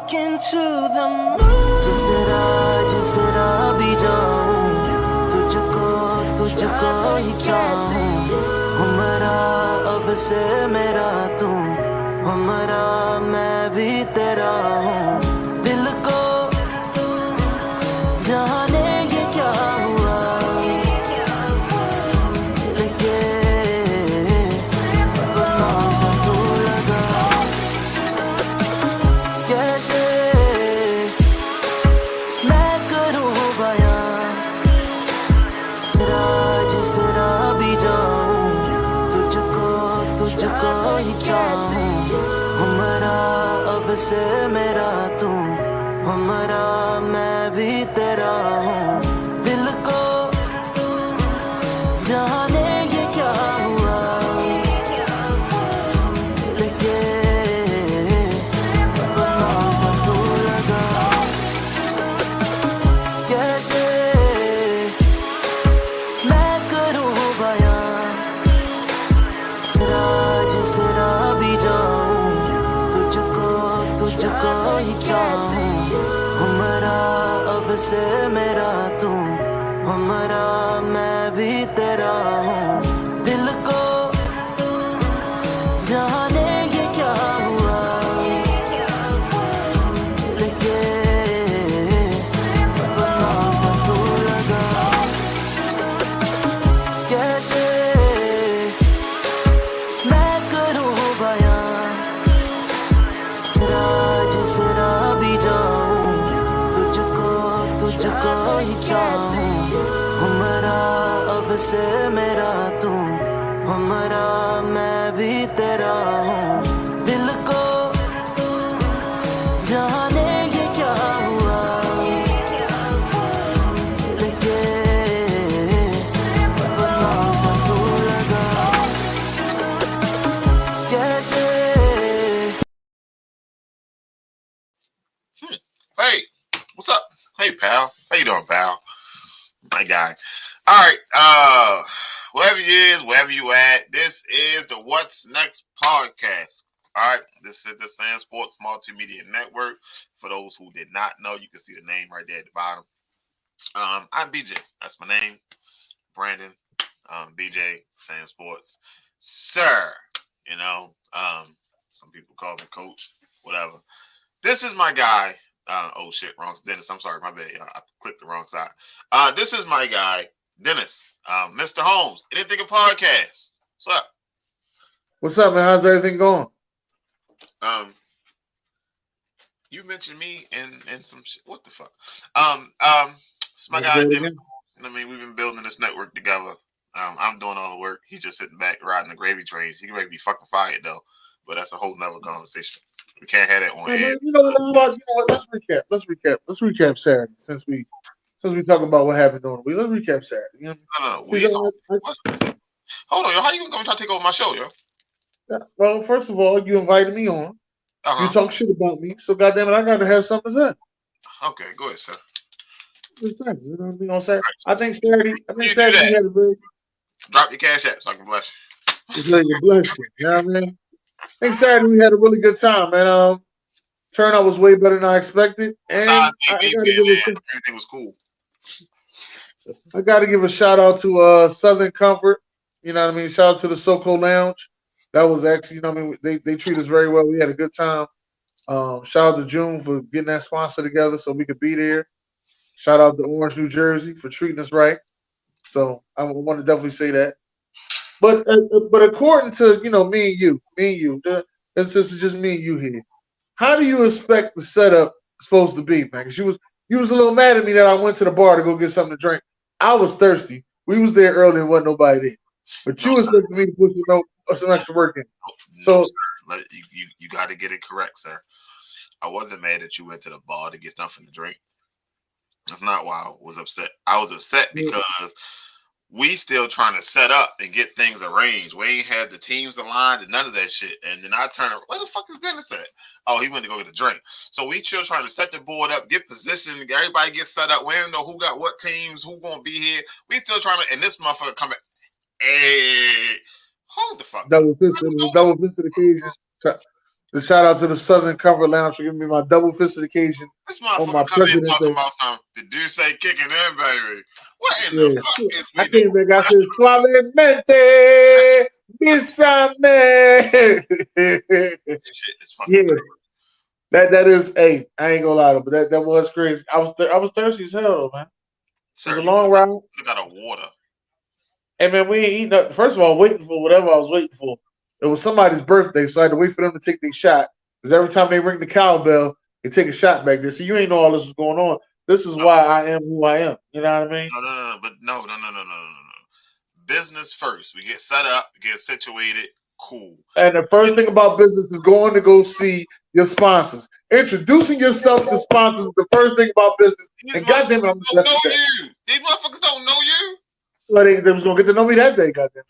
walk into the moon. जिस तरह भी जाऊं, तुझको ही चाहूं. हमारा अब से मेरा तू, हमारा मैं भी तेरा हूँ. दिल को जाने ये क्या हुआ, लेके अपना सा तू लगा. कैसे मैं करूँ बयां, जिस तरह भी जाऊं, तुझको ही चाहूं. हमारा अब से मेरा तू, हमारा मैं भी तेरा हूँ. दिल को जाने ये क्या हुआ, लेके अपना सा तू लगा. कैसे मैं करूँ बयां, जिस तरह भी जाऊं, तुझको ही चाहूं. हमारा अब से मेरा तू, हमारा मैं भी तेरा हूँ. दिल को जाने ये क्या हुआ, लेके अपना सा तू लगा. कैसे मैं करूँ बयां, जिस तरह भी जाऊं, तुझको ही चाहूं. हमारा अब से मेरा तू, हमारा मैं भी तेरा हूँ. दिल को जाने ये क्या हुआ, लेके अपना सा तू लगा. कैसे Hey, what's up? Hey, pal. How you doing, pal? My guy. All right. Wherever you is, wherever you at, this is the What's Next podcast. All right. This is the samzSportz Multimedia Network. For those who did not know, you can see the name right there at the bottom. I'm BJ. That's my name. Brandon. BJ, samzSportz. Sir. You know, some people call me coach, whatever. This is my guy. Oh shit, wrong Dennis. I'm sorry, my bad. I clicked the wrong side. This is my guy, Dennis. Mr. Holmes. Anything a podcast. What's up? What's up, man? How's everything going? You mentioned me and some shit. What the fuck? It's my guy, Dennis. I mean, we've been building this network together. I'm doing all the work. He's just sitting back riding the gravy trains. He can make me fucking fired though, but that's a whole nother conversation. We can't have that on air. You know what? Let's recap. Let's recap Saturday since we talk about what happened during the week. Let's recap Saturday. You know? No. Hold on, yo. How you gonna try to take over my show, yo? Yeah, well, first of all, you invited me on. You talk shit about me, so goddamn it, I got to have something to say. Okay, go ahead, sir. You know what I'm saying? I think Saturday we had a very. Drop your cash app so I can bless you. Bless you. You know what I mean? I think Saturday we had a really good time, man. Turnout was way better than I expected, and everything was cool. I got to give a shout out to Southern Comfort. You know what I mean? Shout out to the SoCo Lounge. That was actually, you know what I mean? They treat us very well. We had a good time. Shout out to June for getting that sponsor together so we could be there. Shout out to Orange, New Jersey for treating us right. So I want to definitely say that. But according to me and you, it's just me and you here. How do you expect the setup supposed to be, man? Because you was a little mad at me that I went to the bar to go get something to drink. I was thirsty. We was there early and wasn't nobody there. But you expected me to put some extra work in. So you got to get it correct, sir. I wasn't mad that you went to the bar to get something to drink. That's not why I was upset. I was upset because we still trying to set up and get things arranged. We ain't had the teams aligned and none of that shit. And then I turn around, where the fuck is Dennis at? Oh, he went to go get a drink. So we still trying to set the board up, get positioned, everybody get set up. We don't know who got what teams, who gonna be here. We still trying to, and this motherfucker come back. Hey, hold the fuck. Double fist to the occasion. The shout out to the Southern Comfort Lounge for giving me my double fisted occasion This on my motherfucker come in President's talking Day. about something. The dude say kicking in, baby. What in the Yeah. fuck is I we came doing? back. I said, Suavemente, bésame. Shit is fucking Yeah. crazy. That is, hey, I ain't gonna lie to you, but that was crazy. I was thirsty as hell though, man. It Sir, was a you long could ride. have got a water. Hey man, we ain't eating nothing. First of all, waiting for whatever I was waiting for. It was somebody's birthday, so I had to wait for them to take their shot. Because every time they ring the cowbell, they take a shot back there. So you ain't know all this was going on. This is No, why I am who I am. You know what I mean? no. But no. Business first. We get set up, get situated. Cool. And the first thing about business is going to go see your sponsors. Introducing yourself to sponsors is the first thing about business. These And motherfuckers goddamn it, I'm the don't best know at that. you. These motherfuckers don't know you. Well, they was gonna get to know me that day, goddamn.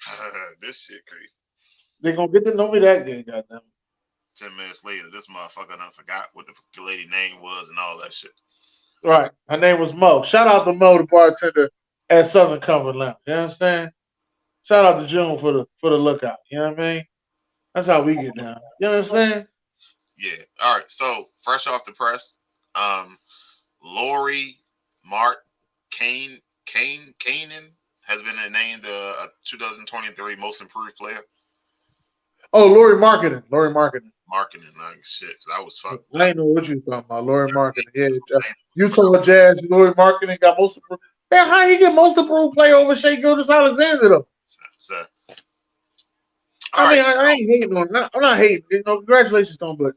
This shit crazy. They gonna get to know me that day, goddamn. 10 minutes later, this motherfucker done forgot what the lady name was and all that shit. Right. Her name was Mo. Shout out to Mo, the bartender at Southern Comfort Lounge. You understand? Shout out to June for the lookout. You know what I mean? That's how we get down. You understand? Yeah. All right. So fresh off the press, Lori Mark Kanan has been named the 2023 Most Improved Player. Oh, Lori Marketing. Lori Marketing. Marketing, like shit. I was fucked. I ain't know what you talking about. Lori Marketing. Yeah, Utah Jazz. Lori Marketing got most improved. Man, how he get most improved player over Shea Gilgeous-Alexander though? So, I mean, I ain't hating on. I'm not hating. You know, congratulations to him, but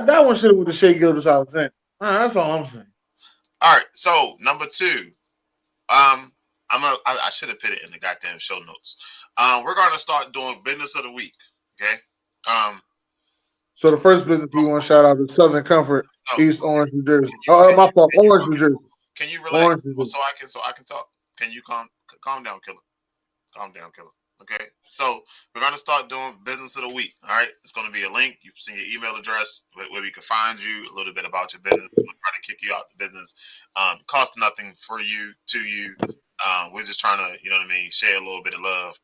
that one should have went to Shea Gilgeous-Alexander. That's all I'm saying. All right. So number 2, I should have put it in the goddamn show notes. We're gonna start doing business of the week. Okay. So the first business we want to shout out is Southern Comfort, East Orange, New Jersey. My fault, Orange, New Jersey. Can you relax so I can talk? Can you calm down, killer? Calm down, killer. Okay. So we're gonna start doing business of the week. All right. It's gonna be a link. You send your email address where we can find you, a little bit about your business. We'll try to kick you out the business. Cost nothing for you to you. We're just trying to, you know what I mean, share a little bit of love.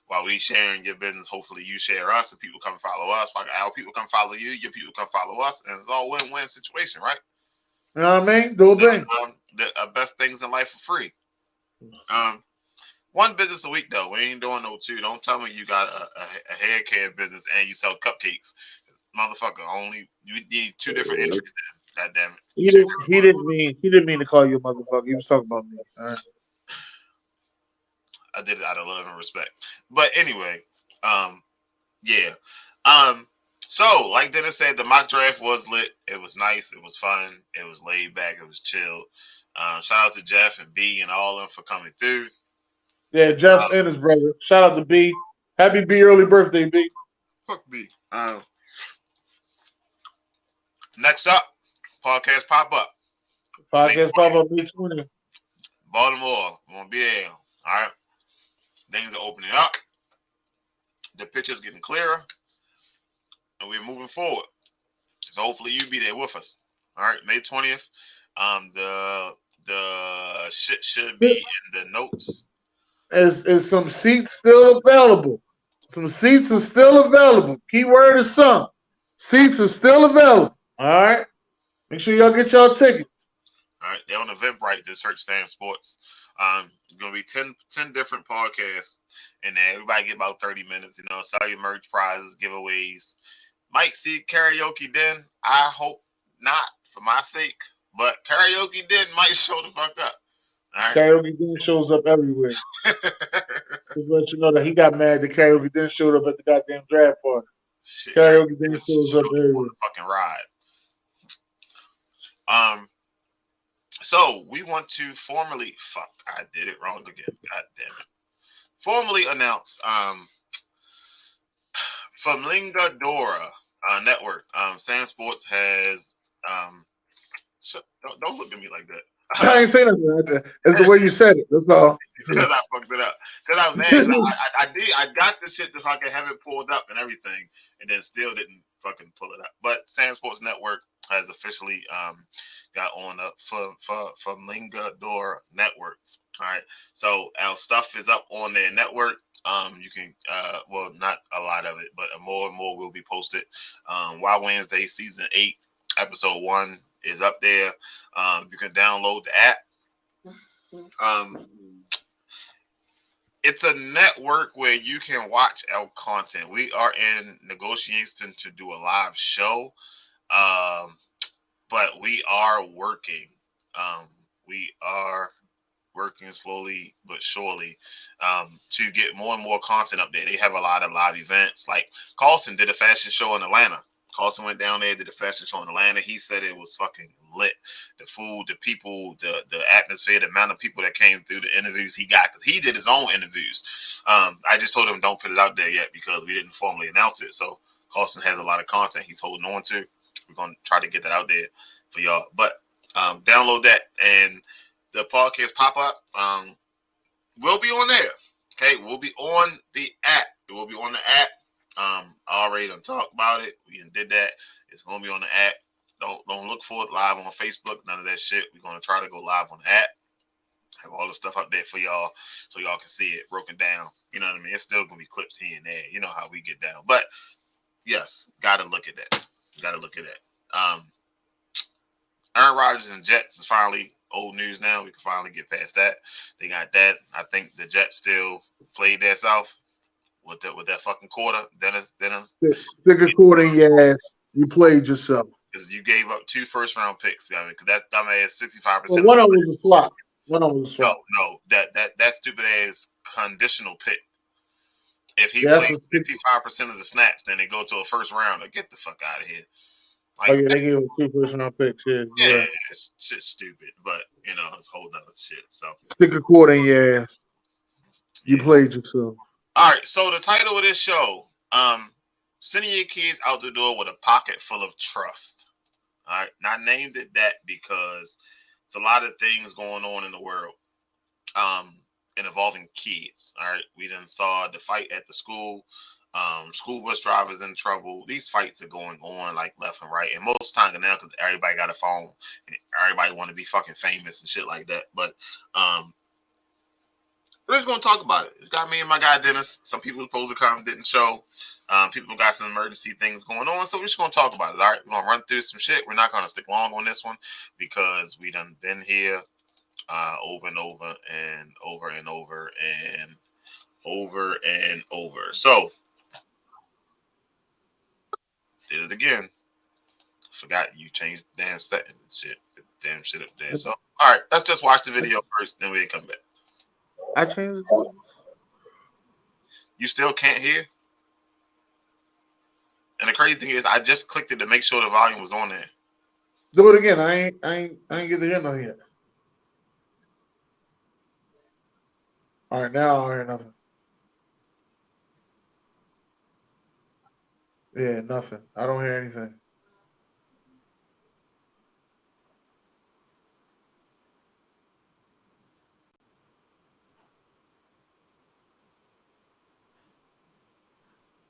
While we sharing your business, hopefully you share us and people come follow us. Like our people come follow you, your people come follow us, and it's all win-win situation, right? You know what I mean? Do a thing. The best things in life for free. One business a week though. We ain't doing no 2. Don't tell me you got a hair care business and you sell cupcakes, motherfucker. Only you need 2 different entries. Then, God damn it. He didn't mean to call you a motherfucker. He was talking about me. All right. I did it out of love and respect. But anyway, yeah. So like Dennis said, the mock draft was lit. It was nice. It was fun. It was laid back. It was chill. Shout out to Jeff and B and all of them for coming through. Yeah, Jeff and his brother. Shout out to B. Happy B early birthday, B. Fuck B. Next up, podcast pop up. Podcast pop up May 20th. Baltimore. We're gonna be there. All right. Things are opening up. The picture's getting clearer. And we're moving forward. So hopefully you be there with us. All right, May 20th. The shit should be in the notes. Is some seats still available? Some seats are still available. Keyword is some. Seats are still available. All right. Make sure y'all get y'all tickets. All right, they're on Eventbrite. Just search samzSportz. Gonna be 10 different podcasts in there. Everybody get about 30 minutes. You know, sell your merch, prizes, giveaways. Might see karaoke then. I hope not for my sake, but karaoke then might show the fuck up. All right. Karaoke then shows up everywhere. Just let you know that he got mad that karaoke then showed up at the goddamn draft party. Shit, karaoke then shows up everywhere. Fucking ride. So we want to formally I did it wrong again. God damn it. Formally announce Flamingo Dora Network. samzSportz has don't look at me like that. I ain't saying nothing. It's the way you said it. That's all. Because I fucked it up. Because I'm mad. I got the shit to fucking have it pulled up and everything, and then still didn't fucking pull it up. But samzSportz Network has officially got on the Flamingo Network. All right, so our stuff is up on their network. You can well, not a lot of it, but more and more will be posted. Wild Wednesday season 8, episode 1 is up there. You can download the app. It's a network where you can watch our content. We are in negotiation to do a live show, but we are working. We are working slowly but surely to get more and more content up there. They have a lot of live events. Like Carlson did a fashion show in Atlanta. Carlson went down there, did a fashion show in Atlanta. He said it was fucking lit. The food, the people, the atmosphere, the amount of people that came through, the interviews he got, because he did his own interviews. I just told him don't put it out there yet because we didn't formally announce it. So Carlson has a lot of content he's holding on to. We're going to try to get that out there for y'all. But download that, and the podcast pop-up will be on there. Okay, we'll be on the app. It will be on the app. I already done talked about it. We did that. It's gonna be on the app. Don't look for it live on Facebook. None of that shit. We're gonna try to go live on the app. Have all the stuff up there for y'all, so y'all can see it broken down. You know what I mean? It's still gonna be clips here and there. You know how we get down. But yes, gotta look at that. Gotta look at that. Aaron Rodgers and Jets is finally old news now. We can finally get past that. They got that. I think the Jets still played their South. With that fucking quarter, Dennis. Stick a quarter in your ass. You played yourself. Because you gave up 2 first-round picks. I mean, because that dumbass 65%. Well, one of them was a flop. No, that stupid ass conditional pick. If he plays 65% of the snaps, then they go to a first rounder. Get the fuck out of here. Like, they gave him 2 first-round picks. Yeah, it's shit stupid, but it's a whole nother shit. So stick a quarter in your ass. You played yourself. All right, so the title of this show, sending your kids out the door with a pocket full of trust. All right, and I named it that because it's a lot of things going on in the world and involving kids. All right, we done saw the fight at the school. School bus drivers in trouble. These fights are going on like left and right, and most times now because everybody got a phone and everybody want to be fucking famous and shit like that. But we're just going to talk about it. It's got me and my guy, Dennis. Some people supposed to come, didn't show. People got some emergency things going on, so we're just going to talk about it, all right? We're going to run through some shit. We're not going to stick long on this one because we done been here over and over and over and over and over and over. So, did it again. Forgot you changed the damn setting shit. The damn shit up there. So, all right, let's just watch the video first, then we'll come back. I changed it. You still can't hear? And the crazy thing is, I just clicked it to make sure the volume was on there. Do it again. I ain't get the hear no yet. All right, now I don't hear nothing. Yeah, nothing. I don't hear anything.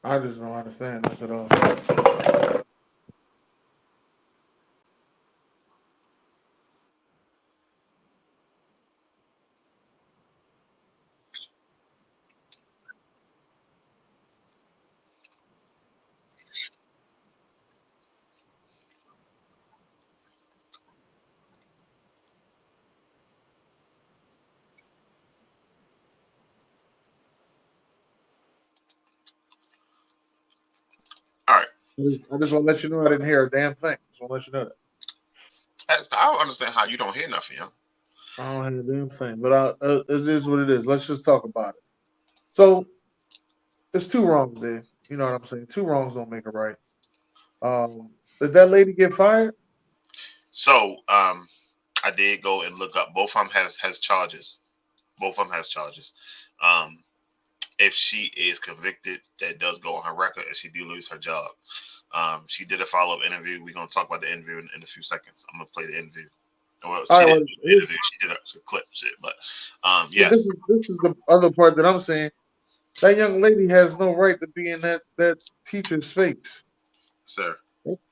I just don't understand this at all. All right. I just want to let you know I didn't hear a damn thing. Just want to let you know that. I don't understand how you don't hear nothing, yo. I don't hear a damn thing. But it is what it is. Let's just talk about it. So, it's 2 wrongs there. You know what I'm saying? 2 wrongs don't make it right. Did that lady get fired? So, I did go and look up. Both of them has charges. Both of them has charges. If she is convicted, that does go on her record, and she do lose her job. She did a follow-up interview. We're gonna talk about the interview in a few seconds. I'm gonna play the interview. Well, she didn't do the interview. She did a clip shit, but yes. This is the other part that I'm saying. That young lady has no right to be in that teacher's space. Sir.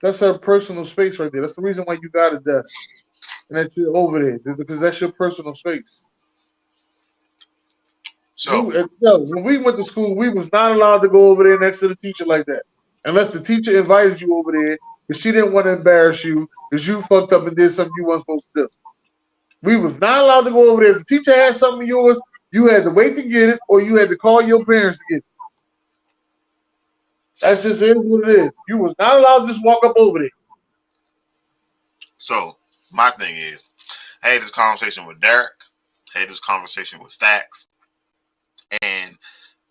That's her personal space right there. That's the reason why you got a desk and that you're over there because that's your personal space. So, When we went to school, we was not allowed to go over there next to the teacher like that, unless the teacher invited you over there because she didn't want to embarrass you because you fucked up and did something you weren't supposed to do. We was not allowed to go over there. If the teacher had something of yours, you had to wait to get it, or you had to call your parents to get it. That's just is what it is. You was not allowed to just walk up over there. so my thing is, I had this conversation with Derek. I had this conversation with Stacks, and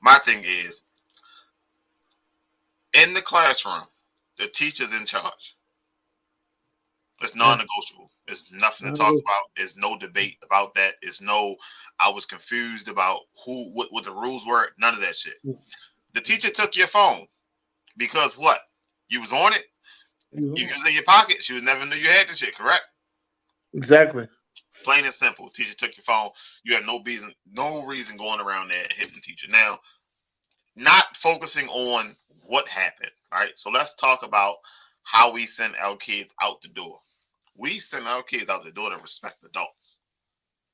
my thing is, in the classroom, the teacher's in charge. It's Yeah. non-negotiable. It's nothing to talk Non-negotiable. about. There's no debate about that. It's no, I was confused about what the rules were. None of that shit. The teacher took your phone because what? You was on it. You was in your pocket. She was never knew you had the shit. Correct? Exactly. Plain and simple. Teacher took your phone. You had no reason going around there and hitting the teacher. Now, not focusing on what happened. All right. So let's talk about how we send our kids out the door. We send our kids out the door to respect adults.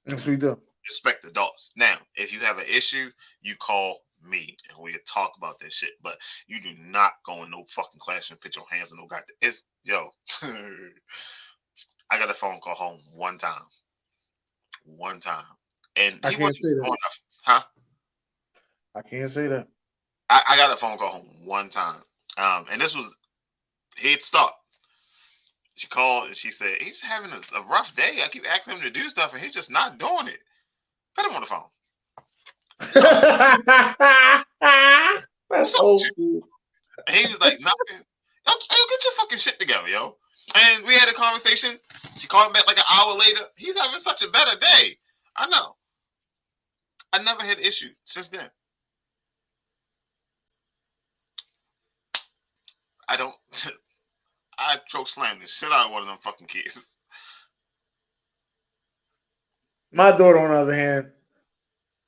Yes, we do. Respect adults. Now, if you have an issue, you call me and we can talk about that shit. But you do not go in no fucking classroom, put your hands on no guy. It's yo. I got a phone call home one time. One time. And I he can't wasn't say even that. going off. Huh? I can't say that. I got a phone call home one time. And this was he'd start. She called and she said, he's having a rough day. I keep asking him to do stuff and he's just not doing it. Put him on the phone. That's What's up with old you? school. And he was like, nothing. Yo, get your fucking shit together, yo. And we had a conversation. She called me back like an hour later. He's having such a better day. I know. I never had issue since then. I don't. I choke slam the shit out of one of them fucking kids. My daughter, on the other hand,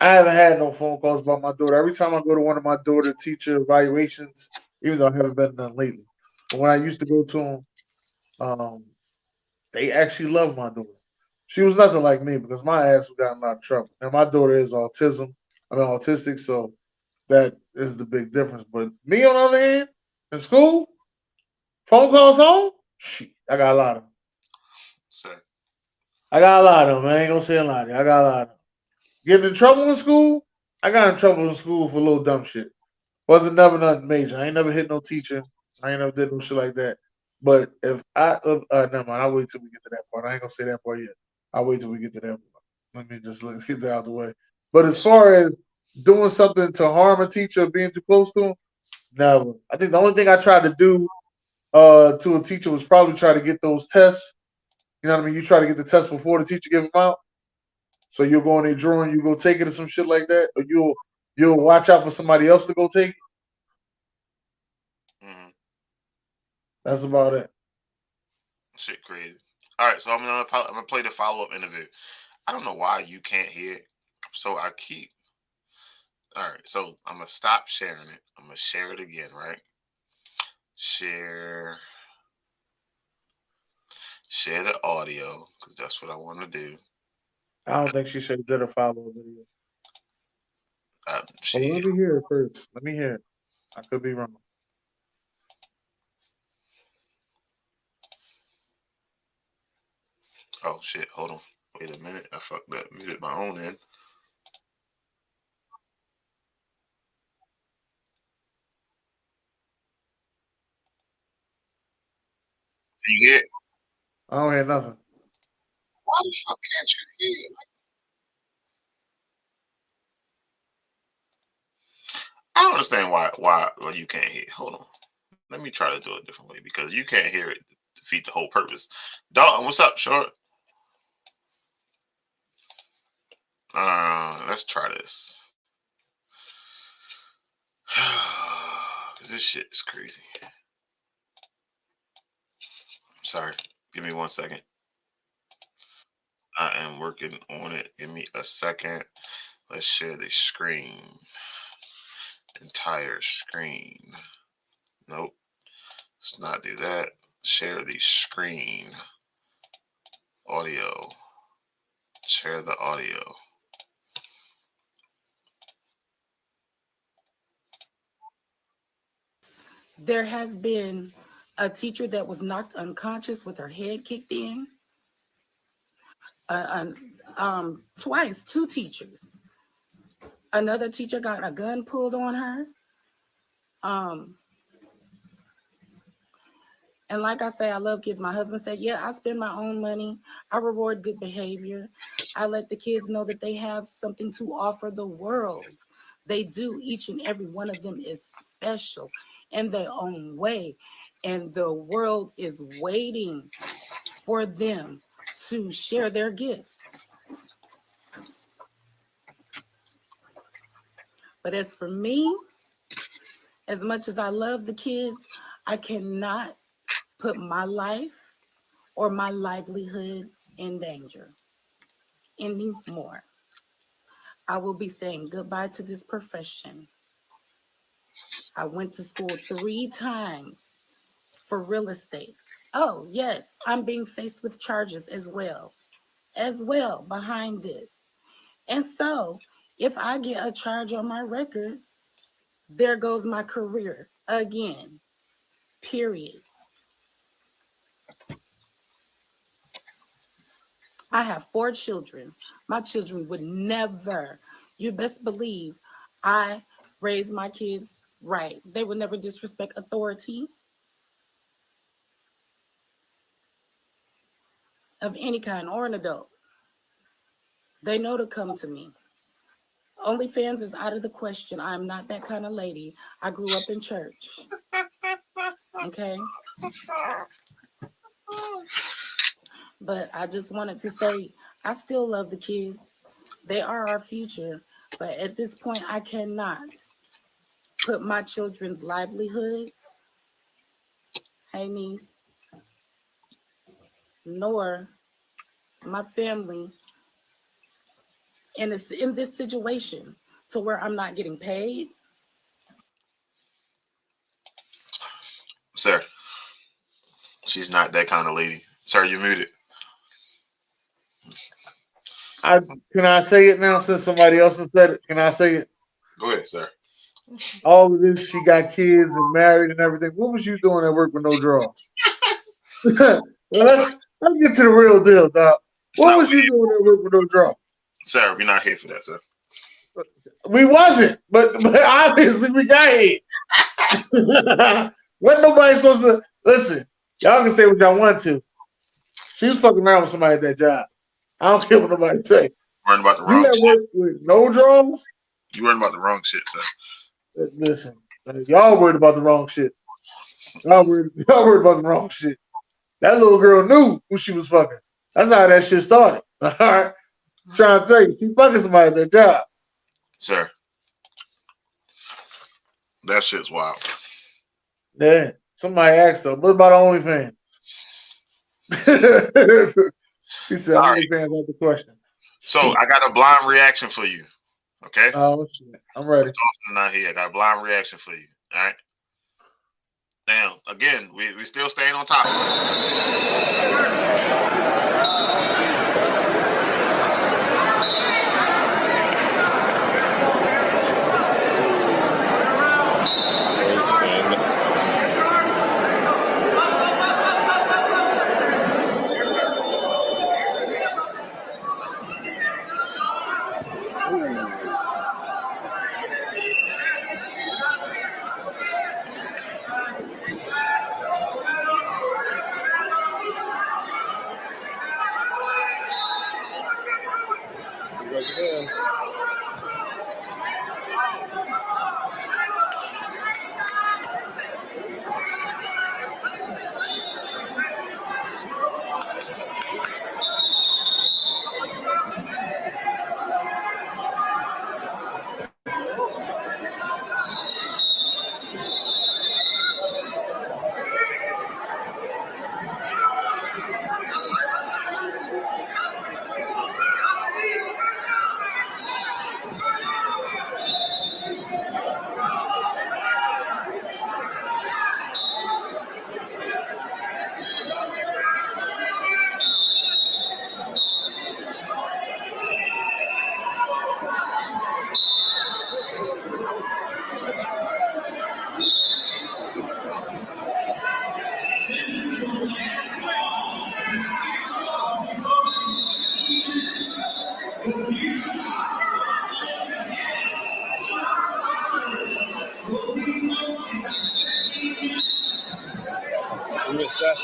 I haven't had no phone calls about my daughter. Every time I go to one of my daughter teacher evaluations, even though I haven't been done lately, but when I used to go to them, um, they actually love my daughter. She was nothing like me because my ass got in a lot of trouble. And my daughter is autistic, so that is the big difference. But me, on the other hand, in school, phone calls home, shit, I got a lot of them. So, I got a lot of them. I ain't gonna say a lot. I got a lot of them. Getting in trouble in school, I got in trouble in school for a little dumb shit. Wasn't never nothing major. I ain't never hit no teacher. I ain't never did no shit like that. But if never mind. I'll wait till we get to that part. I ain't gonna say that part yet. I'll wait till we get to that part. Let's get that out of the way. But as far as doing something to harm a teacher or being too close to him, never. I think the only thing I tried to do to a teacher was probably try to get those tests. You know what I mean? You try to get the test before the teacher give them out. So you'll go in a drawing, you go take it or some shit like that, or you'll watch out for somebody else to go take it. mm-hmm. That's about it. Shit crazy. All right, so I'm gonna play the follow up interview. I don't know why you can't hear it, so I keep. All right, so I'm gonna stop sharing it. I'm gonna share it again, right? Share the audio because that's what I want to do. I don't think she should have did a follow-up video. Well, She. let me hear it first. Let me hear it. I could be wrong. Oh shit! Hold on. Wait a minute. I fucked that. Muted my own end. Can you hear it? I don't hear nothing. Why the fuck can't you hear it? I don't understand why you can't hear it. Hold on. Let me try to do it a different way because you can't hear it defeat the whole purpose. Dalton, what's up, short? Let's try this. Cause this shit is crazy. I'm sorry. Give me 1 second. I am working on it. Give me a second. Let's share the screen. Entire screen. Nope. Let's not do that. Share the screen. Audio. Share the audio. There has been a teacher that was knocked unconscious with her head kicked in. Twice, 2 teachers. Another teacher got a gun pulled on her. And like I say, I love kids. My husband said, yeah, I spend my own money. I reward good behavior. I let the kids know that they have something to offer the world. They do. Each and every one of them is special in their own way. And the world is waiting for them to share their gifts. But as for me, as much as I love the kids, I cannot put my life or my livelihood in danger anymore. I will be saying goodbye to this profession. I went to school 3 times for real estate. Oh, yes, I'm being faced with charges as well behind this. And so if I get a charge on my record, there goes my career again, period. I have 4 children. My children would never, you best believe, I raised my kids right. They would never disrespect authority of any kind or an adult. They know to come to me. OnlyFans is out of the question. I'm not that kind of lady. I grew up in church. Okay? But I just wanted to say, I still love the kids. They are our future. But at this point, I cannot put my children's livelihood, hey niece, nor my family in this situation to where I'm not getting paid. Sir, she's not that kind of lady. Sir, you're muted. Can I say it now since somebody else has said it? Can I say it? Go ahead, sir. All of this, she got kids and married and everything. What was you doing at work with no draws? Well, let's get to the real deal, dog. What was you doing at work with no draws? Sir, we're not here for that, sir. We wasn't, but obviously we got here. When nobody's supposed to listen, y'all can say what y'all want to. She was fucking around with somebody at that job. I don't care what nobody say. Worrying about the wrong shit. You at work with no draws? You worrying about the wrong shit, sir. Listen, y'all worried about the wrong shit. Y'all worried about the wrong shit. That little girl knew who she was fucking. That's how that shit started. All right? I'm trying to tell you, she fucking somebody at that job. Sir. That shit's wild. Yeah. Somebody asked her, what about OnlyFans? He said, OnlyFans was the question. So I got a blind reaction for you. Okay? Oh, shit. I'm ready. Austin not here. I got a blind reaction for you. All right? Now, again, we still staying on top.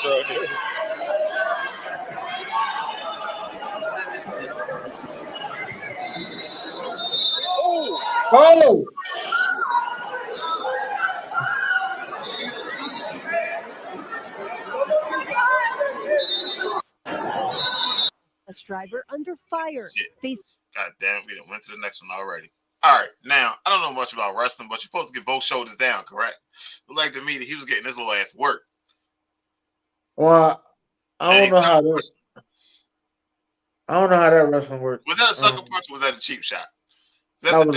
Oh! driver under fire. Shit. God damn, we done went to the next one already. All right, now I don't know much about wrestling, but you're supposed to get both shoulders down, correct? Looked like to me that he was getting his little ass work. Well, I don't know how that. I don't know how that wrestling works. Was that a sucker punch or was that a cheap shot? That was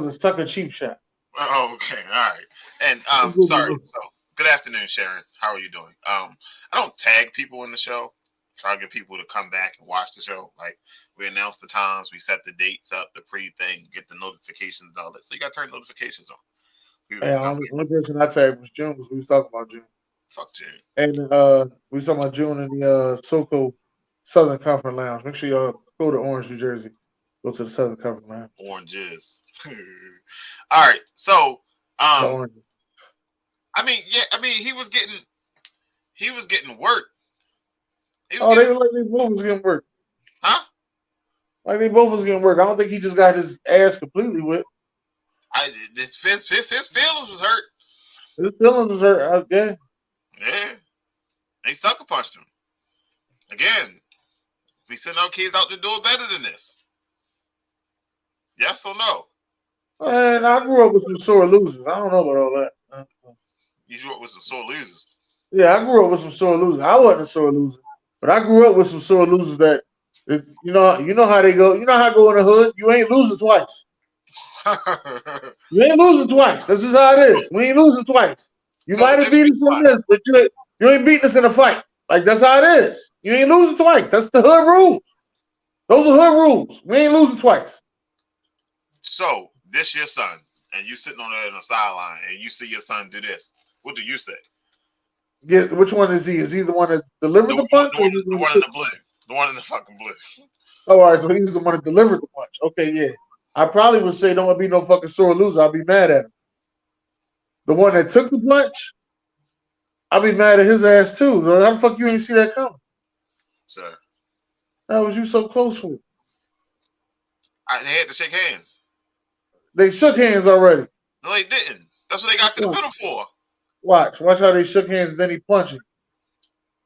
a sucker cheap shot. Oh, okay, all right. And sorry. So, good afternoon, Sharon. How are you doing? I don't tag people in the show. Try to get people to come back and watch the show. Like, we announce the times, we set the dates up, the pre-thing, get the notifications and all that. So you got to turn notifications on. Yeah, one person I tagged was June because we was talking about June. Fuck June. And we was talking about June in the SoCo Southern Comfort Lounge. Make sure y'all go to Orange, New Jersey. Go to the Southern Comfort Lounge. Oranges. All right. So, I mean, he was getting work. They were like they both was getting work. Huh? Like they both was getting work. I don't think he just got his ass completely whipped. His feelings was hurt. His feelings was hurt. Yeah. Yeah. They sucker punched him. Again, we send our kids out to do it better than this. Yes or no? And I grew up with some sore losers. I don't know about all that. You grew up with some sore losers. Yeah, I grew up with some sore losers. I wasn't a sore loser, but I grew up with some sore losers that you know how they go. You know how I go in the hood. You ain't losing twice. You ain't losing twice. That's just how it is. We ain't losing twice. You might have beat us in this, but you ain't beating us in a fight. Like that's how it is. You ain't losing twice. That's the hood rules. Those are hood rules. We ain't losing twice. So this your son, and you sitting on there in the sideline, and you see your son do this. What do you say? Yeah, which one is he? Is he the one that delivered the punch? The one in the blue. The one in the fucking blue. Oh, all right, so he's the one that delivered the punch. Okay, yeah. I probably would say don't want to be no fucking sore loser. I'll be mad at him. The one that took the punch, I'll be mad at his ass too. How the fuck you ain't see that coming? Sir. How was you so close for? They had to shake hands. They shook hands already. No, they didn't. That's what they got to the middle for. Watch how they shook hands and then he punched him.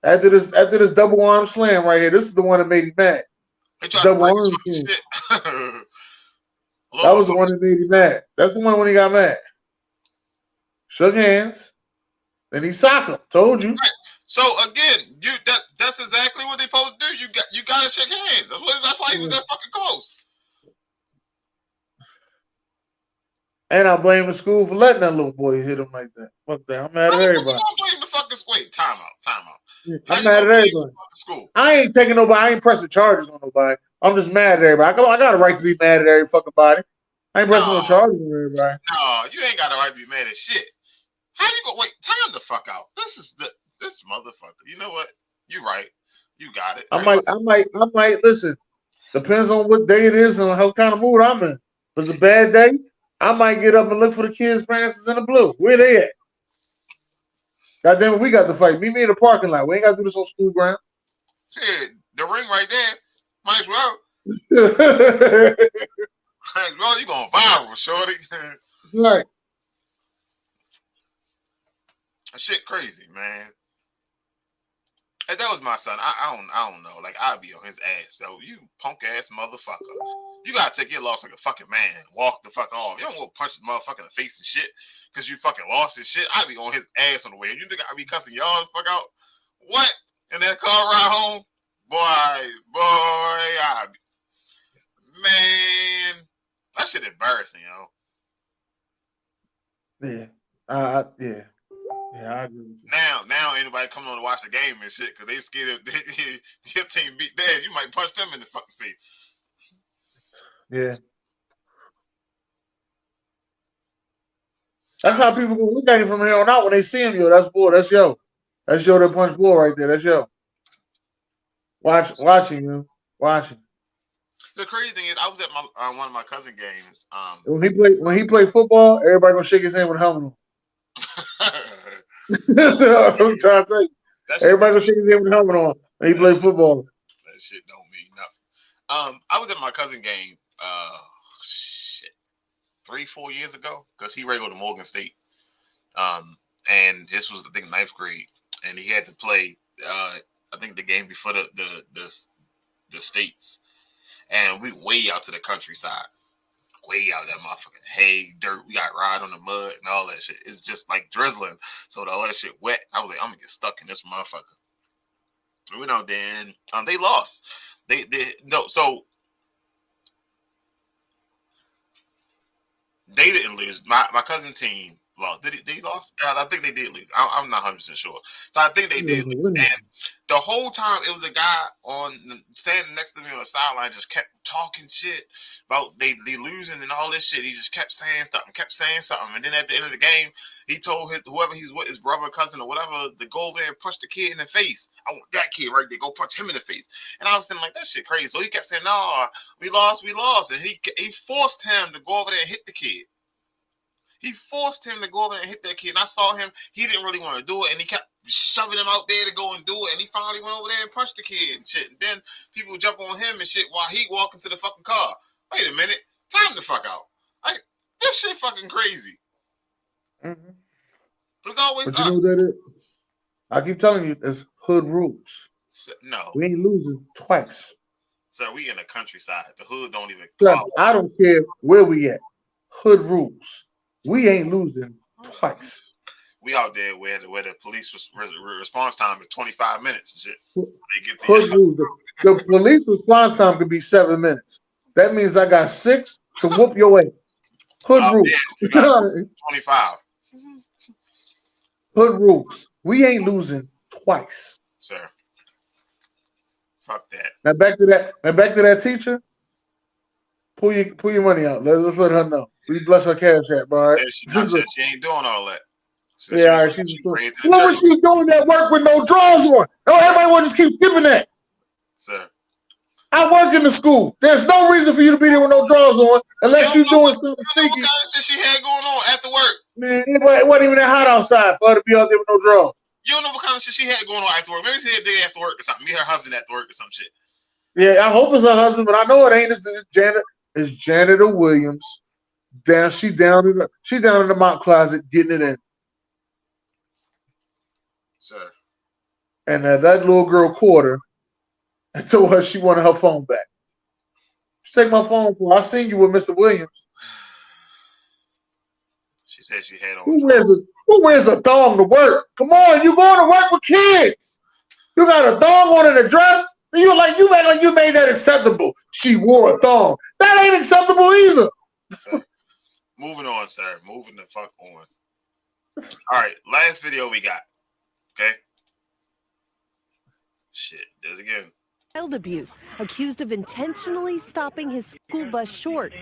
After this double arm slam right here, this is the one that made him mad. They tried to break his fucking shit. That was the one that made him mad. That's the one when he got mad. Shook hands, then he socked him. Told you. Right. So again, that's exactly what they supposed to do. You gotta shake hands. That's why he was that fucking close. And I blame the school for letting that little boy hit him like that. Fuck that. I'm mad at everybody. I'm blame the fucking school. Time out. Yeah, I'm mad at everybody. School. I ain't taking nobody. I ain't pressing charges on nobody. I'm just mad at everybody. I got a right to be mad at every fucking body. I ain't pressing no charges on everybody. No, you ain't got a right to be mad at shit. How you go? Wait, time the fuck out. This motherfucker. You know what? You right. You got it. I might listen. Depends on what day it is and how kind of mood I'm in. If it's a bad day, I might get up and look for the kids' parents in the blue. Where they at? God damn it, we got to fight. Meet me in the parking lot. We ain't got to do this on school ground. Shit, the ring right there. Might as well. Might as well. You going viral, shorty. Right. Shit crazy, man. If that was my son, I don't know. Like, I'd be on his ass. So you punk ass motherfucker. You gotta take your loss like a fucking man. Walk the fuck off. You don't go punch the motherfucker in the face and shit because you fucking lost his shit. I'd be on his ass on the way. You think I'd be cussing y'all the fuck out? What? In that car ride home? Man, that shit embarrassing, yo. Yeah. Yeah. Yeah, I agree with you. Now anybody coming on to watch the game and shit because they scared if your team beat theirs, you might punch them in the fucking face. Yeah. That's how people gonna look at him from here on out when they see him. Yo, that's bull. That's yo. That's yo that punch bull right there. That's yo. Watching you. Watching. The crazy thing is, I was at one of my cousin games. When he played football, everybody gonna shake his hand with a helmet on. I'm trying to tell you. That shit, Everybody gonna shake his head with a helmet on. And he play football. that shit don't mean nothing. I was at my cousin game. Shit, 3-4 years ago, because he ready to go to Morgan State. And this was, I think, 9th grade, and he had to play. I think the game before the states, and we way out to the countryside, way out that motherfucking hay, dirt. We got ride on the mud and all that shit. It's just like drizzling, so all that shit wet. I was like, I'm gonna get stuck in this motherfucker. We went out there, and they lost. So they didn't lose. My cousin team lost. They lost? I think they did lose. I'm not 100% sure. So I think they did lose. And the whole time, it was a guy standing next to me on the sideline, just kept talking shit about they losing and all this shit. He just kept saying something. And then at the end of the game, he told whoever he's with, his brother, cousin, or whatever, to go over there and punch the kid in the face. I want that kid right there. Go punch him in the face. And I was thinking, like, that shit crazy. So he kept saying, no, we lost. And he forced him to go over there and hit the kid. He forced him to go over there and hit that kid. And I saw him. He didn't really want to do it. And he kept shoving him out there to go and do it. And he finally went over there and punched the kid and shit. And then people jump on him and shit while he walking to the fucking car. Wait a minute. Time the fuck out. Like, this shit fucking crazy. Mm-hmm. It's always but us. You know what that is? I keep telling you, it's hood rules. No. We ain't losing twice. Sir, we in the countryside. The hood don't even call. I don't care where we at. Hood rules. We ain't losing twice. We out there where the police response time is 25 minutes and shit. They get to hood rules. The police response time could be 7 minutes. That means I got 6 to whoop your ass. Hood rules. Yeah, 25. Hood rules. We ain't losing twice. Sir. Fuck that. Now back to that teacher. Pull your money out. Let's let her know. We bless her cash app, all right? She ain't doing all that. All right. What was she doing that work with no drawers on? No, everybody want to just keep skipping that. Sir. I work in the school. There's no reason for you to be there with no drawers on unless you're doing something sneaky. What kind of shit she had going on after work? Man, it wasn't even that hot outside for her to be out there with no drawers. You don't know what kind of shit she had going on after work. Maybe she had a day after work or something. Me and her husband after work or some shit. Yeah, I hope it's her husband, but I know it ain't. It's Janitor Williams. She down in the mop closet getting it in. Sir. And that little girl caught her and told her she wanted her phone back. Take my phone for. I seen you with Mr. Williams. She said she had on. Who wears a thong to work? Come on, you going to work with kids? You got a thong on in a dress? You act like you made that acceptable. She wore a thong. That ain't acceptable either. Sir. Moving on, sir. Moving the fuck on. All right, last video we got. Okay. Shit, did it again. Child abuse, accused of intentionally stopping his school bus short.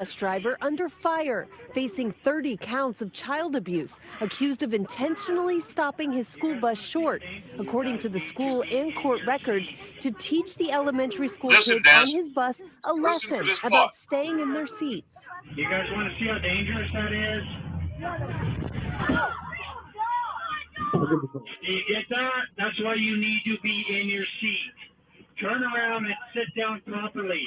Bus driver under fire, facing 30 counts of child abuse, accused of intentionally stopping his school bus short, according to the school and court records, to teach the elementary school kids on his bus a lesson about staying in their seats. You guys want to see how dangerous that is? Do you get that? That's why you need to be in your seat. Turn around and sit down properly.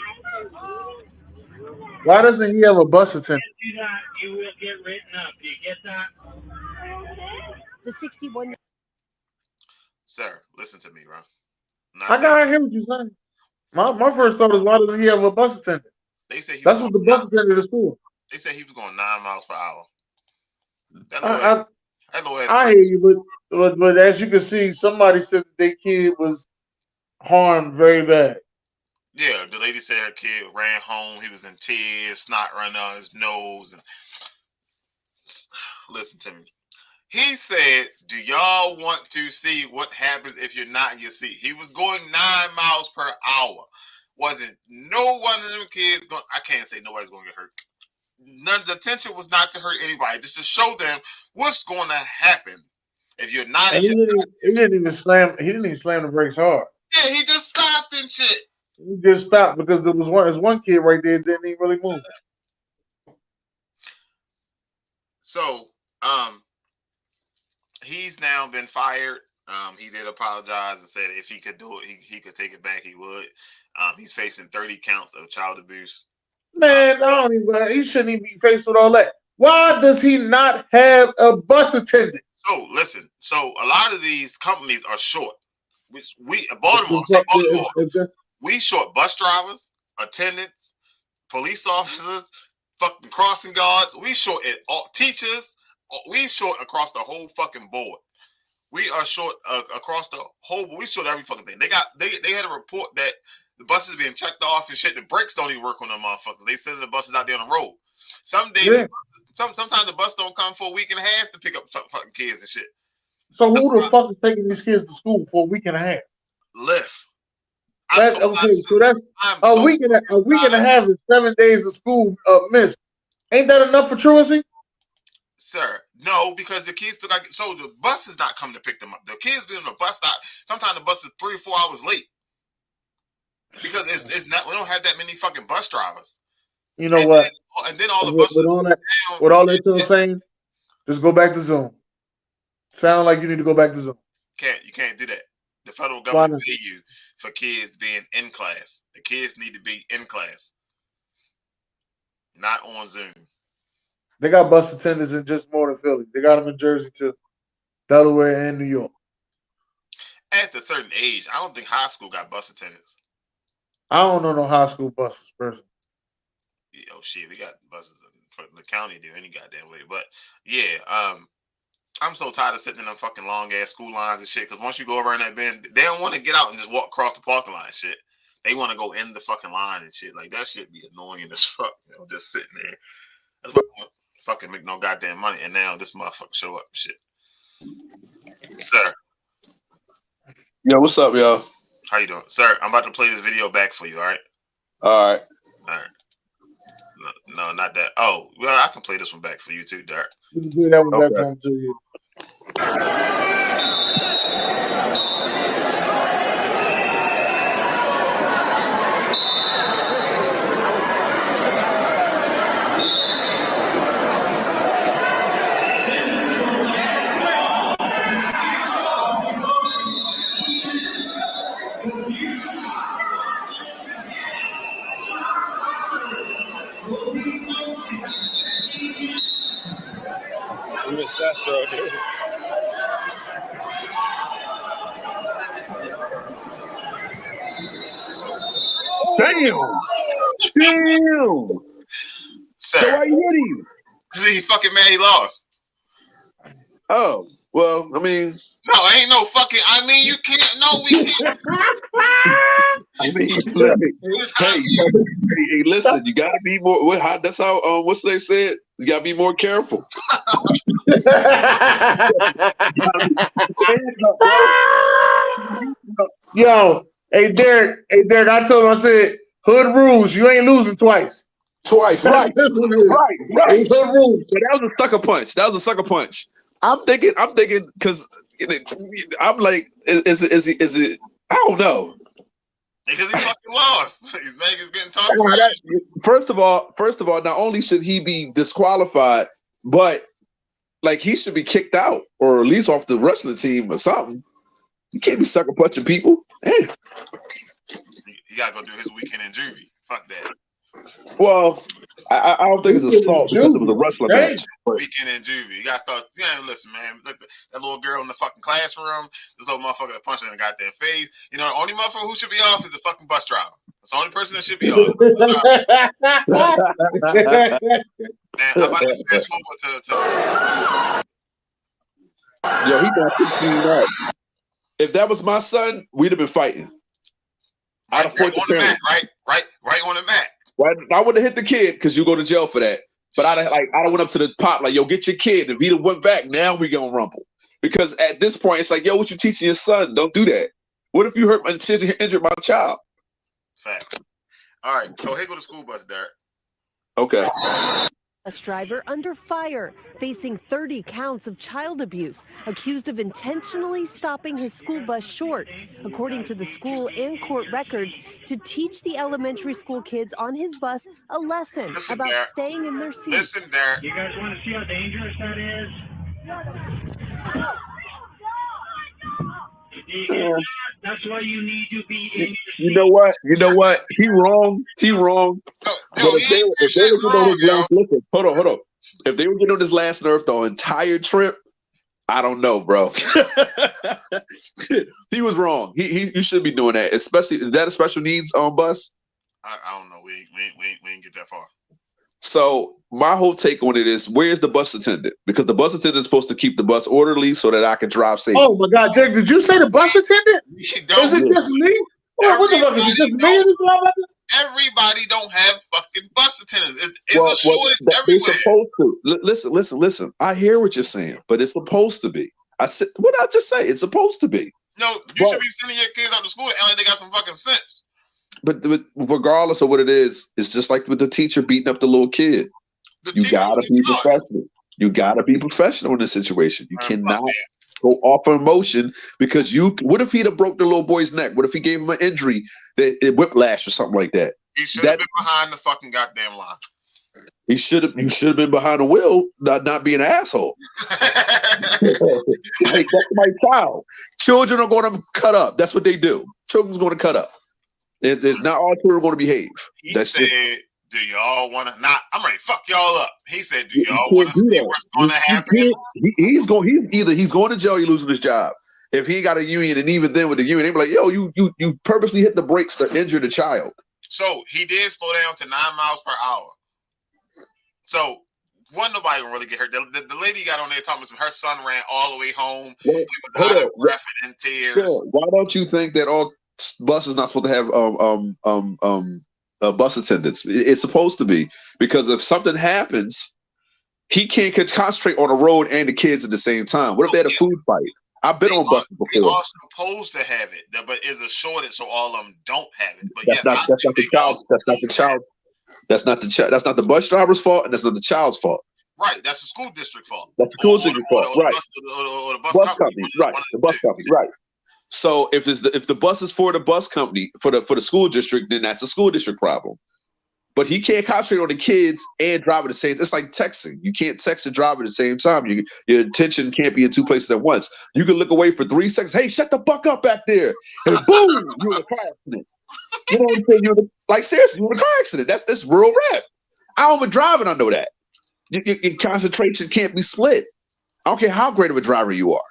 Why doesn't he have a bus attendant? If you do that, you will get written up. Do you get that? The 61. Sir, listen to me, bro. I gotta hear what you're saying. My first thought is, why doesn't he have a bus attendant? They said that's what the bus attendant is for. They said he was going 9 miles per hour. I hear you, but as you can see, somebody said that their kid was harmed very bad. Yeah, the lady said her kid ran home. He was in tears, snot running down his nose. And listen to me. He said, "Do y'all want to see what happens if you're not in your seat?" He was going 9 miles per hour. Wasn't no one of them kids going? I can't say nobody's going to get hurt. None. The intention was not to hurt anybody. Just to show them what's going to happen if you're not. And he didn't even slam the brakes hard. Yeah, he just stopped and shit. He just stopped because there was one kid right there that didn't even really move. So, he's now been fired. He did apologize and said if he could do it, he could take it back, he would. He's facing 30 counts of child abuse. Man, I don't even. He shouldn't even be faced with all that. Why does he not have a bus attendant? So listen. So a lot of these companies are short. We Baltimore, we short bus drivers, attendants, police officers, fucking crossing guards. We short it all, teachers. We short across the whole fucking board. We are short across the whole. We short every fucking thing. They had a report that the buses being checked off and shit. The brakes don't even work on them motherfuckers. They send the buses out there on the road. Some days, Yeah. sometimes the bus don't come for a week and a half to pick up fucking kids and shit. So who the fuck is taking these kids to school for a week and a half? Lyft. So that's a week and a half is 7 days of school missed. Ain't that enough for truancy? Sir, no, because the kids still got. So the bus is not coming to pick them up. The kids be on the bus stop. Sometimes the bus is 3 or 4 hours late because it's not. We don't have that many fucking bus drivers. You know what? And then all the buses. With all that you're saying, just go back to Zoom. Sound like you need to go back to Zoom. You can't do that. The federal government pay you for kids being in class. The kids need to be in class, not on Zoom. They got bus attendants in just more than Philly. They got them in Jersey too, Delaware and New York. At a certain age, I don't think high school got bus attendants. I don't know no high school buses, person. Oh shit, we got buses for the county do any goddamn way. But yeah, I'm so tired of sitting in them fucking long ass school lines and shit. Because once you go around that bend, they don't want to get out and just walk across the parking lot and shit. They want to go in the fucking line and shit. Like that shit be annoying as fuck. You know, just sitting there. That's why I don't fucking make no goddamn money. And now this motherfucker show up and shit. Sir. Yo, what's up, y'all? How you doing? Sir, I'm about to play this video back for you, all right? All right. All right. No, not that. Oh, well, I can play this one back for you too, Derek. You can do that one back for him too. Damn. Sir. So why you hit him? He's fucking mad he lost. Oh, well, I mean. No, ain't no fucking. I mean, you can't. No, we can't. I mean, hey, listen, you gotta be more. That's how. What's they said? You gotta be more careful. Yo, hey Derek, I told him, I said, hood rules, you ain't losing twice. Right. Right. Hood rules. But that was a sucker punch. I'm thinking, because I'm like, is it? I don't know. Because he fucking lost. He's getting tossed around. First of all, not only should he be disqualified, but like he should be kicked out or at least off the wrestling team or something. You can't be sucker punching people. Hey. He gotta go do his weekend in juvie. Fuck that. Well, I don't think it's assault because it was a wrestling match. Weekend in juvie. You gotta start. Yeah, listen, man. Look, that little girl in the fucking classroom. This little motherfucker that punched her in the goddamn face. You know, the only motherfucker who should be off is the fucking bus driver. That's the only person that should be off. Man, I'm about to fast forward to. Yo, he got 15 up. If that was my son, we'd have been fighting. Right on the mat, right on the mat. Right, I would have hit the kid because you go to jail for that. But I'd have went up to the pop like, yo, get your kid. If he'd have went back, now we gonna rumble. Because at this point, it's like, yo, what you teaching your son? Don't do that. What if you injured my child? Facts. All right, so here go the school bus, Derek. Okay. A driver under fire, facing 30 counts of child abuse, accused of intentionally stopping his school bus short, according to the school and court records, to teach the elementary school kids on his bus a lesson Listen, about Derek. staying in their seats. Listen, Derek. You guys want to see how dangerous that is? That's why you need to be in your seat. You know what? You know what? He wrong. He wrong. Yo, But he if they ain't were do shit getting on wrong, his yo. last, listen, hold on. If they were getting on his last nerve the entire trip, I don't know, bro. He was wrong. You should be doing that, especially is that a special needs bus? I don't know. We ain't get that far. So my whole take on it is, where's the bus attendant? Because the bus attendant is supposed to keep the bus orderly so that I can drive safe. Oh my God, Jake, did you say the bus attendant? We Is don't. it just me? What the fuck is it? Just me? Everybody don't have fucking bus attendants. It's Well, a shortage they're everywhere. supposed to. Listen. I hear what you're saying, but it's supposed to be. I said, what did I just say? It's supposed to be. No, you should be sending your kids out to school and like they got some fucking sense. But regardless of what it is, it's just like with the teacher beating up the little kid. You gotta be professional. You gotta be professional in this situation. You cannot go off of emotion because what if he'd have broke the little boy's neck? What if he gave him an injury, that whiplash or something like that? He should have been behind the fucking goddamn line. You should have been behind the wheel, not being an asshole. Like, that's my child. Children are going to cut up. That's what they do. Children's going to cut up. It's not all children are going to behave. He said, "Do y'all want to?" I'm ready to fuck y'all up. He said, "Do y'all want to see what's going to happen?" He's going to jail. You're losing his job. If he got a union, and even then with the union, they be like, "Yo, you purposely hit the brakes to injure the child." So he did slow down to 9 miles per hour. So nobody can really get hurt. The lady got on there talking about her son ran all the way home. He was out of breath and in tears. Yeah. Why don't you think that all buses not supposed to have bus attendants? It's supposed to be, because if something happens, he can't concentrate on the road and the kids at the same time. What if they had a food fight? I've been on buses before. They are supposed to have it, but it's a shortage, so all of them don't have it. But that's not the bus driver's fault, and that's not the child's fault. Right, that's the school district fault. That's the school district fault, right? Or the bus company, right? The bus company, right? So if the bus is for the bus company, for the school district, then that's a school district problem. But he can't concentrate on the kids and drive at the same. It's like texting. You can't text and drive at the same time. Your attention can't be in two places at once. You can look away for 3 seconds. Hey, shut the fuck up back there! And boom, you're in a car accident. You know what I'm saying? Like, seriously, you're in a car accident. That's real rap. I don't even drive, and I know that. Your concentration can't be split. I don't care how great of a driver you are.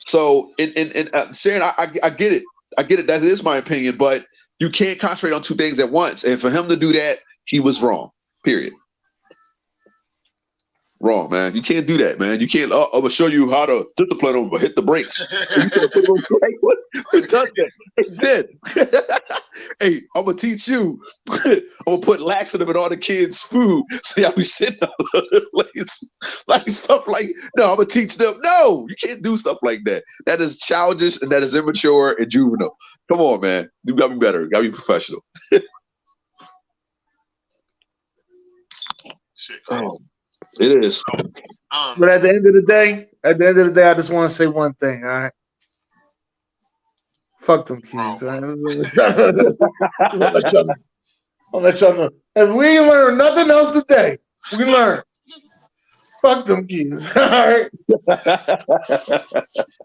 So, Sharon, I get it. I get it. That is my opinion, but you can't concentrate on two things at once. And for him to do that, he was wrong. Period. Wrong, man. You can't do that, man. You can't. I'm gonna show you how to discipline him, but hit the brakes. You could have put him on brake. What? Who does that? He did. Hey, I'm gonna teach you. I'm gonna put laxative in all the kids' food. See how we sitting all over the place, like stuff like. No, I'm gonna teach them. No, you can't do stuff like that. That is childish and that is immature and juvenile. Come on, man. You gotta be better. You gotta be professional. Shit. It is. But at the end of the day, I just want to say one thing. All right. Fuck them kids. All right? I'll let y'all know. If we ain't learn nothing else today, we learn. Fuck them kids. All right.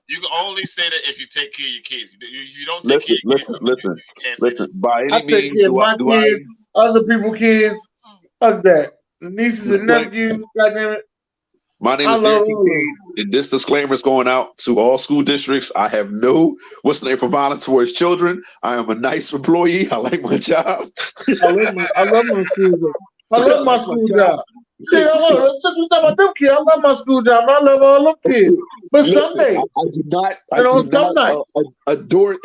You can only say that if you take care of your kids. You don't take care of your kids. Listen. By any I take means, care of my kids, other people's kids. Fuck that. The nieces and nephews. Goddamn it. My name is Derek King, and this disclaimer is going out to all school districts. I have no for violence towards children. I am a nice employee. I like my job. I love my school job. I love my school job. See, I love my school job. I love all them kids. But someday, I do not endorse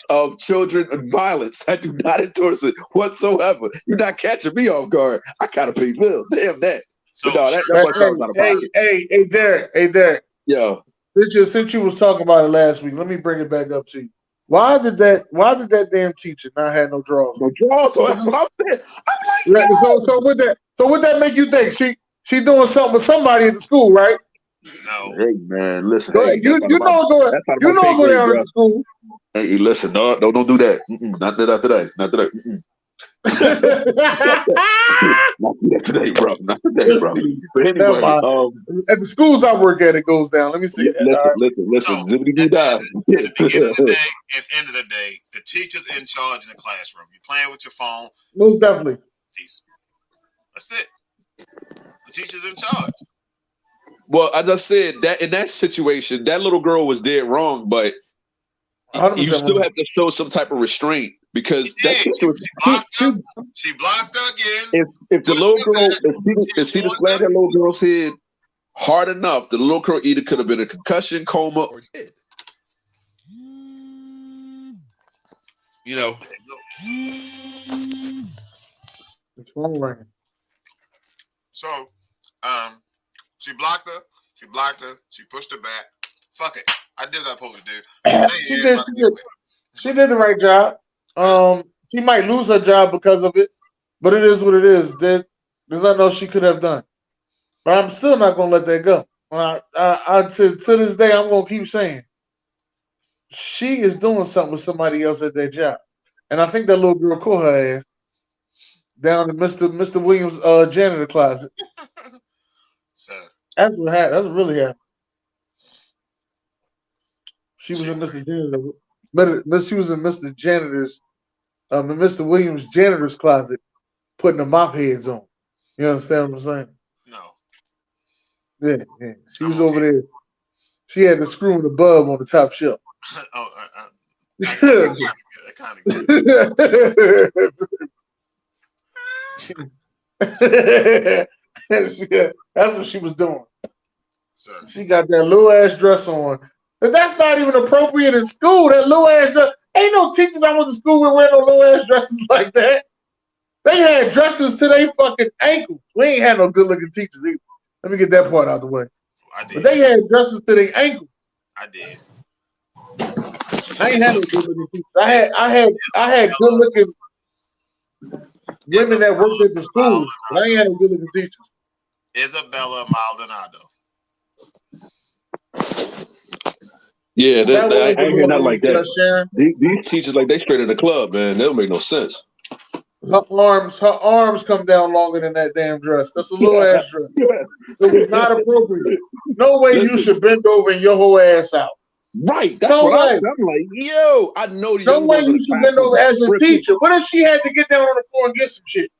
of children and violence. I do not endorse it whatsoever. You're not catching me off guard. I gotta pay bills. Damn that. So, no, hey, Derek. Yo. Since you was talking about it last week, let me bring it back up to you. Why did that damn teacher not have no drawers? No draws. So that's what I'm saying. I'm like, Yeah, so would that make you think she doing something with somebody at the school, right? No. hey man, listen. Go Hey, ahead. You know go down to school. Hey, listen, no, don't do that. Not today. Not today. Not today, bro. Not today, bro. But anyway, at the schools I work at, it goes down. Let me see. Listen. So, Zippity doo dah. at the beginning of the day, at the end of the day, the teacher's in charge in the classroom. You're playing with your phone. Most definitely. That's it. The teacher's in charge. Well, as I said, that in that situation, that little girl was dead wrong, but 100% you still have to show some type of restraint because She blocked her again. If the little girl, if she just slammed that little girl's head hard enough, the little girl either could have been a concussion, coma, or dead. You know. It's phone ringing. So, she blocked her. She pushed her back. Fuck it. I did what I was supposed to do. She did the right job. She might lose her job because of it, but it is what it is. There's nothing else she could have done. But I'm still not gonna let that go. To this day, I'm gonna keep saying she is doing something with somebody else at their job, and I think that little girl caught her ass down in Mr. Williams' janitor closet. Sir. That's what happened. That's what really happened. She was in Mr. Janitor. She was in Mr. Janitor's, Mr. Williams' janitor's closet, putting the mop heads on. You understand what I'm saying? No. Yeah. She was over there. She had the screw and the bulb on the top shelf. I kind of get it. That's what she was doing. Sir. She got that little ass dress on. But that's not even appropriate in school. That little ass dress. Ain't no teachers I went to school with wearing no little ass dresses like that. They had dresses to their fucking ankles. We ain't had no good looking teachers either. Let me get that part out of the way. I did. But they had dresses to their ankles. I did. I ain't had no good looking teachers. I had good looking women that worked at the school, but I ain't had no good looking teachers. Isabella Maldonado. Yeah, I ain't hear nothing like that. These teachers, like, they straight in the club, man. They don't make no sense. Her arms come down longer than that damn dress. That's a little ass dress. It was not appropriate. No way you should bend over and your whole ass out. Right. That's what I'm saying. I'm like, yo, I know the no way you should bend over as a teacher. What if she had to get down on the floor and get some shit?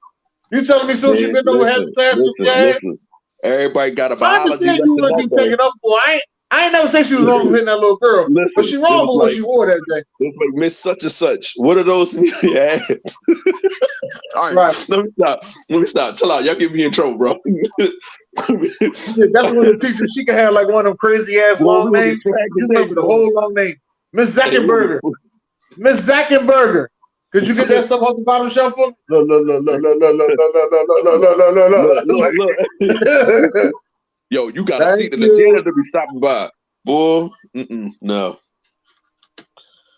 You telling me so she bent over half the class with your ass? Everybody got a biology lesson. You want to be taken up for. I ain't never say she was wrong for hitting that little girl, but she wrong for what you wore that day. It's like Miss Such and Such. What are those in your ass? All right, let me stop. Chill out. Y'all get me in trouble, bro. That's one of the teachers. She can have like one of them crazy ass long names. You remember the whole long name, Miss Zackenberger. Miss Zackenberger. Could you get that stuff off the bottom shelf for me? Look. Yo, you got to see the janitor be stopping by. Boy, no.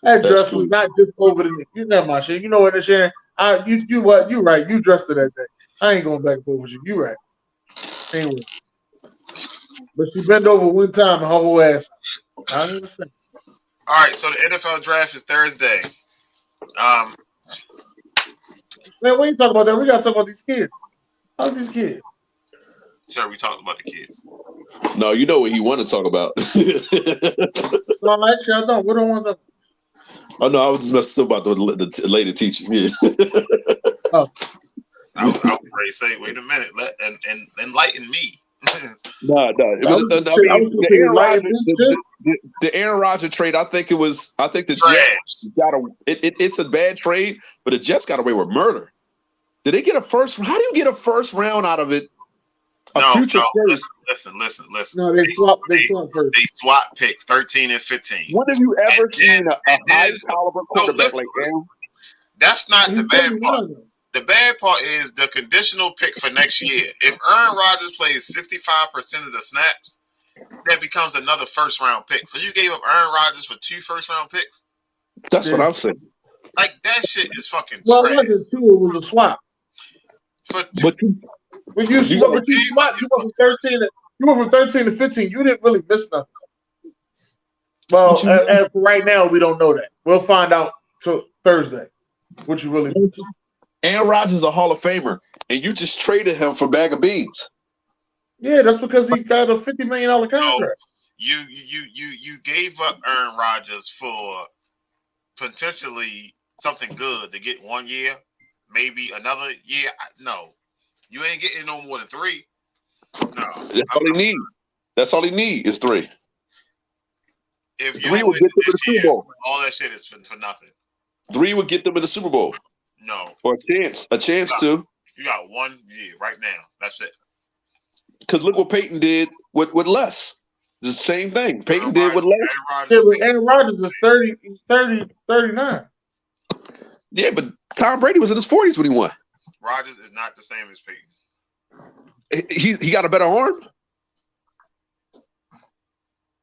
That dress was not just over the. You know my shit. You know what, Sharon? You what? You right. You dressed her that day. I ain't going back and forth with you. You right. Anyway, but she bent over one time and her whole ass. I understand. All right, so the NFL draft is Thursday. Man, we ain't talking about that. We got to talk about these kids. How's these kids? Sir, we talked about the kids. No, you know what he want to talk about. No, actually, I don't. What do I want to talk about? Oh, no, I was just messing about the lady teacher. Yeah. Oh. I was ready to say, wait a minute, and enlighten me. No. The Aaron Rodgers trade, I think the Jets got it's a bad trade, but the Jets got away with murder. Did they get a first? How do you get a first round out of it? Listen. No, they swap picks 13 and 15. When have you ever seen a high caliber quarterback like Aaron? That's not the bad part. The bad part is the conditional pick for next year. If Aaron Rodgers plays 65% of the snaps, that becomes another first round pick. So you gave up Aaron Rodgers for 2 first round picks? That's what I'm saying. Like that shit is fucking Well, it trash. wasn't two. It was a swap. For But When you You but you swapped, you went from 13 to 15. You didn't really miss nothing. Well, as for right now, we don't know that. We'll find out Thursday what you really missed. Aaron Rodgers is a Hall of Famer, and you just traded him for a bag of beans. Yeah, that's because he got a $50 million contract. You gave up Aaron Rodgers for potentially something good to get 1 year, maybe another year. No, you ain't getting no more than 3. No, That's all he need. That's all he need is 3. If you 3 would win get them in this the Super year, Bowl. all that shit is for nothing. 3 would get them in the Super Bowl. No, Or a chance to. You got 1 year right now. That's it. Because look what Peyton did with less. The same thing. Peyton did with less. Yeah, but Aaron Rodgers is 39. Yeah, but Tom Brady was in his 40s when he won. Rodgers is not the same as Peyton. He got a better arm.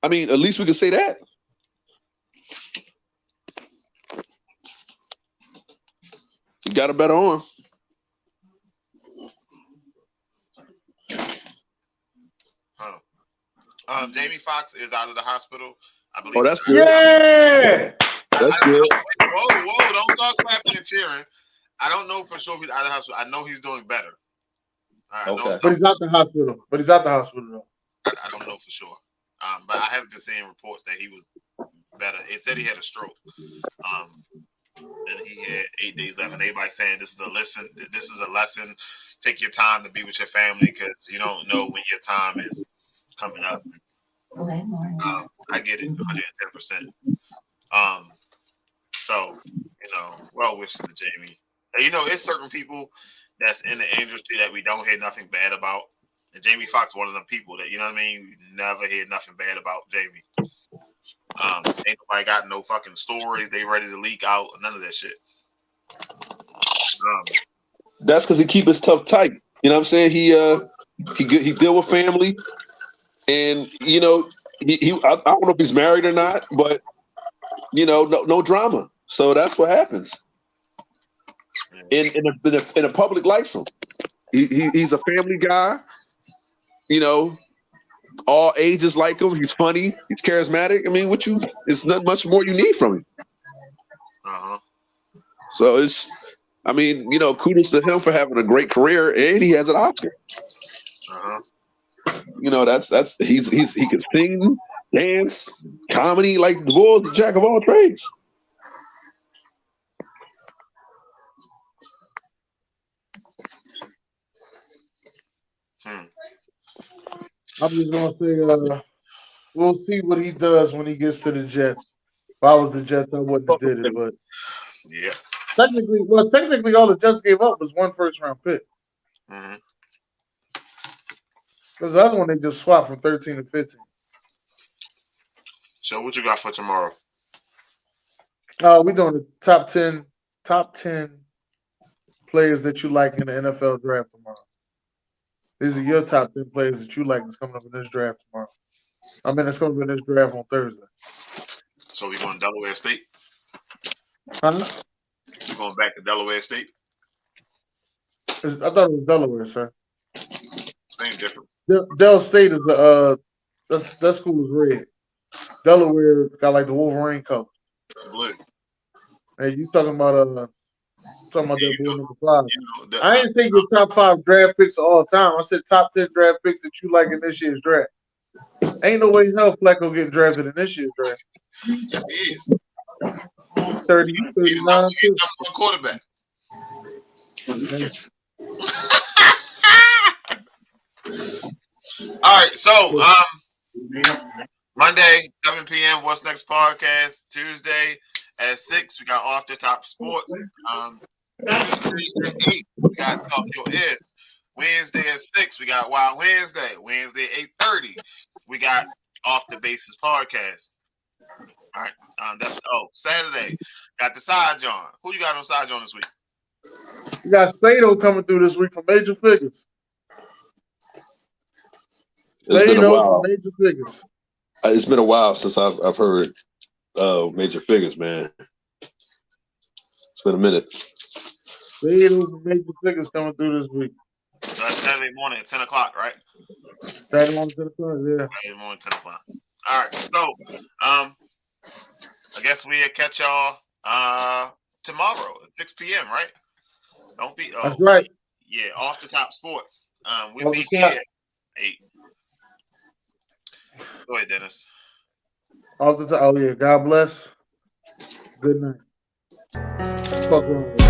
I mean, at least we can say that. He got a better arm. Jamie Foxx is out of the hospital. I believe. Oh, that's good. Yeah. That's good. Whoa! Don't start clapping and cheering. I don't know for sure if he's out of the hospital. I know he's doing better. Okay. But he's out the hospital. Though. I don't know for sure. But I have been seeing reports that he was better. It said he had a stroke. And he had 8 days left. And everybody saying this is a lesson. This is a lesson. Take your time to be with your family because you don't know when your time is coming up. I get it 110%. So, well wishes to Jamie. And, it's certain people that's in the industry that we don't hear nothing bad about. And Jamie Foxx, one of them people that, you know what I mean? We never hear nothing bad about Jamie. Ain't nobody got no fucking stories. They ready to leak out. None of that shit. That's because he keep his tough tight. You know what I'm saying? He deal with family, and I don't know if he's married or not, but no drama. So that's what happens. And the public likes him. He's a family guy. All ages like him. He's funny. He's charismatic. I mean, it's not much more you need from him. So kudos to him for having a great career, and he has an Oscar. He can sing, dance, comedy, like the boy's the jack of all trades. I'm just gonna say, we'll see what he does when he gets to the Jets. If I was the Jets, I wouldn't have did it, but yeah. Technically, all the Jets gave up was 1 first-round pick. Because the other one they just swapped from 13 to 15. So what you got for tomorrow? We're doing the top 10 players that you like in the NFL draft tomorrow. These are your top 10 players that you like that's coming up in this draft tomorrow. I mean, it's going to be in this draft on Thursday. So we going Delaware State? Huh? You going back to Delaware State? I thought it was Delaware, sir. Same difference. Del State is that school is red. Delaware got like the Wolverine color. Blue. Hey, you talking about that blue number 5? I I didn't take your top 5 draft picks of all time. I said top 10 draft picks that you like in this year's draft. Ain't no way in hell Flacco getting drafted in this year's draft. Yes, he is. 30, He's 39, number 1 quarterback. All right, so Monday, 7 p.m. What's Next podcast. Tuesday at 6, we got Off the Top Sports. Tuesday at 8, we got Talk Your Ears. Wednesday at 6, we got Wild Wednesday. Wednesday at 8:30, we got Off the Bases podcast. All right, Saturday got the Side John. Who you got on Side John this week? You got Stato coming through this week from Major Figures. Stato from Major Figures. It's been a while since I've heard Major Figures, man. It's been a minute. Big major figures coming through this week. So that's Saturday morning at 10 o'clock, right? Saturday morning, 10 o'clock, yeah. Saturday morning, 10 o'clock. All right. So, I guess we'll catch y'all tomorrow at 6 p.m., right? Don't be. That's right. Yeah, Off the Top Sports. We'll Off be the here top. at 8. Go ahead, Dennis. Off the top. Oh, yeah. God bless. Good night. Fuck wrong with you?